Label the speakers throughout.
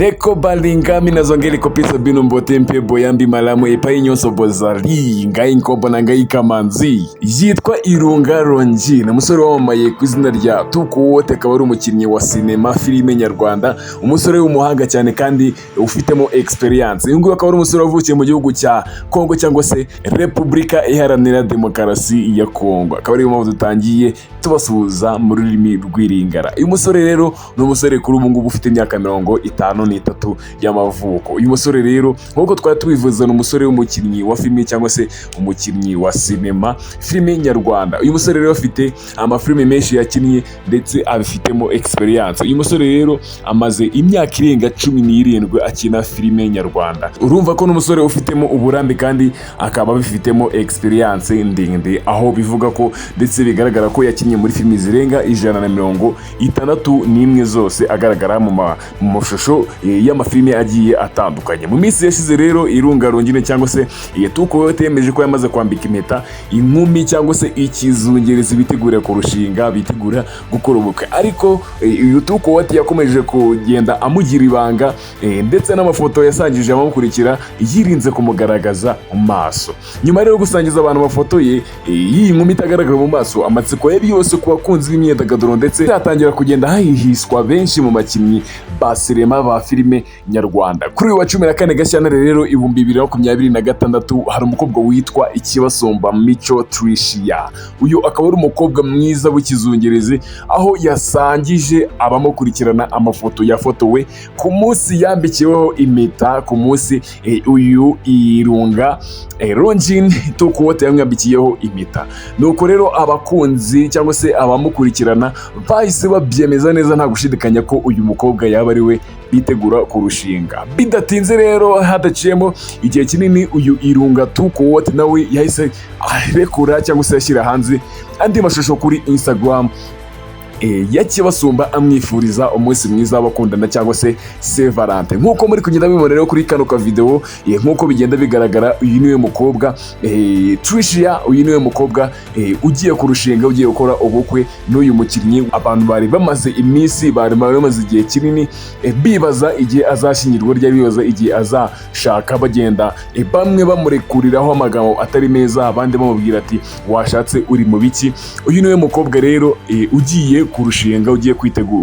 Speaker 1: Ndeko balingami nazongeli kopisa bino mbote mpe boyambi malamu epai nyonso bozali ngai nkombo na ngai Kamanzi yitwa Irunga Ronji na musore wamamaye ku izina rya Tukuwote, akaba ari umukinnyi wa sinema filime nyarwanda, umusore w'umuhanga cyane kandi ufitemo experience. Uyu nguyu akaba ari umusore wavukiye mu gihugu cya Kongo cyangwa se Repubulika Iharanira Demokarasi ya Kongo. Akaba ari mpamvu dutangiye tubasuhuza mu rurimi rw'iringara. Uyu musore rero ni umusore kuri ubu ngubu ufite imyaka 53 y'amavuko. Uyu musore rero nk'uko twari tubivuze ni umusore w'umukinnyi wa filime cyangwa se umukinnyi wa sinema filime nyarwanda. Uyu musore rero afite amafilime menshi yakinnye ndetse abifitemo experience. Uyu musore rero amaze imyaka irenga 17 akina filime nyarwanda. Urumva ko n'umusore ufitemo uburambe kandi akaba bifitemo experience ndende, aho bivuga ko ndetse bigaragara ko yakinnye muri filime zirenga 161 zose agaragara mu mashusho y'amafilime agiye atandukanye. Mu minsi yashize rero Irunga Ronji cyangwa se Tukuwote yemeje ko yamaze kwambika impeta inkumi cyangwa se ikizungereza bitegura kurushinga, bitegura gukora ubukwe. Ariko uyu Tukuwote yakomeje kugenda amugira ibanga ndetse n'amafoto yasangije abamukurikira yirinze kumugaragaza mu maso. Nyuma rero gusangiza abantu amafoto ye iyi nkumi itagaragara mu maso, amatsiko yari yose ku bakunzi b'imyidagaduro ndetse yatangira kugenda hahihiswa benshi mu bakinnyi ba sinema ba filime nyarwanda. Kuri uyu wa 14 Gashyantare rero 2026 hari umukobwa witwa Ikibasumba Mico Tricia. Uyu akaba ari umukobwa mwiza w'ikizungerezi, aho yasangije abamukurikirana amafoto yafotowe ku munsi yambikiweho impeta, ku munsi uyu Irunga Ronji Tukuwote yamwambikiyeho impeta. Nuko rero abakunzi cyangwa se abamukurikirana bahise babyemeza neza nta gushidikanya ko uyu mukobwa yaba ari we bitegura kurushinga. Bidatinze rero hadaciyemo igihe kinini uyu Irunga Tukuwote nawe yahise arekura cyangwa se yashyira hanze andi mashusho kuri Instagram ya Kibasumba amwifuriza umunsi mwiza w'abakundana cyangwa se Saint Valentin. Nkuko muri kugenda bibona rero kuri kano ka video, nkuko bigenda bigaragara, uyu niwe mukobwa Tricia, uyu niwe mukobwa ugiye kurushinga, ugiye gukora ubukwe n'uyu mukinnyi. Abantu bari bamaze iminsi, bari bamaze igihe kinini bibaza igihe azashyingirwa rya, bibaza igihe azashaka, bagenda bamwe bamurekuriraho amagambo atari meza, abandi bamubwira ati washatse uri mu biki. Uyu niwe mukobwa rero ugiye kurushinga, ugiye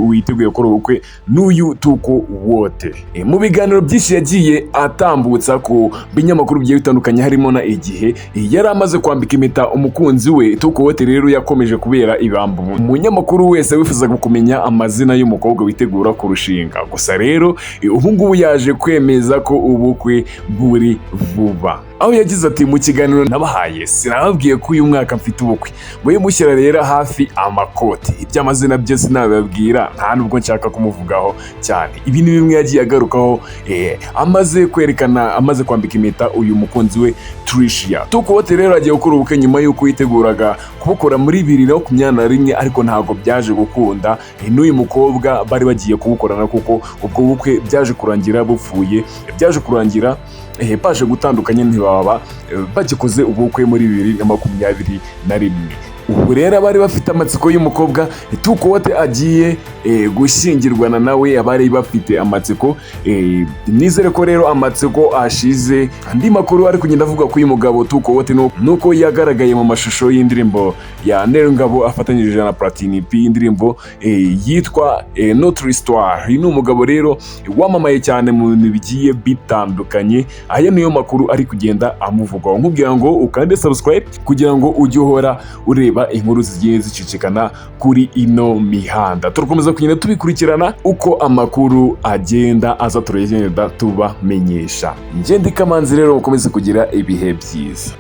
Speaker 1: witeguye gukora ubukwe n'uyu Tukuwote. Mu biganiro byinshi yagiye atambutsa ku binyamakuru bigiye bitandukanye harimo na Igihe, yari amaze kwambika impeta umukunzi we. Tukuwote rero yakomeje kubera ibambo umunyamakuru wese wifuzaga kumenya amazina y'umukobwa witegura kurushinga. Gusa rero ubu ngubu yaje kwemeza ko ubukwe buri vuba, aho yagize ati mu kiganiro nabahaye sinababwiye ko uyu mwaka mfite ubukwe, mwe mushyira rero hafi amakoti. Iby'amazina byo sinababwira, nta nubwo nshaka kumuvugaho cyane. Ibi ni bimwe yagiye agarukaho amaze kwerekana, amaze kwambika impeta uyu mukunzi we Tricia. Tukuwote rero agiye gukora ubukwe nyuma y'uko yiteguraga kubukora muri 2021 ariko ntabwo byaje gukunda n'uyu mukobwa bari bagiye kubukorana, kuko ubwo bukwe byaje kurangira bupfuye, byaje kurangira baje gutandukanye, ntibaba bagikoze ubukwe muri 2021. Ubu rero abari bafite amatsiko y'umukobwa Tukuwote agiye gushyingirwana nawe, abari bafite amatsiko. Nizere ko rero amatsiko ashize. Andi makuru ari kugenda avuga ko uyu mugabo Tukuwote nuko yagaragaye mu mashusho y'indirimbo ya Nerungabo afatanyije na Platini P, indirimbo yitwa Notre Histoire. Uyu ni umugabo rero wamamaye cyane mu bintu bigiye bitandukanye. Aya niyo makuru ari kugenda amuvugwaho. Nkubwira ngo ukande subscribe kugira ngo ujye uhora ureba inkuru zigiye zicicikana kuri ino mihanda. Turakomeza kugenda tubikurikirana uko amakuru agenda aza, turagenda tubamenyesha. Njye ndi Kamanzi rero, ukomeze kugira ibihe byiza.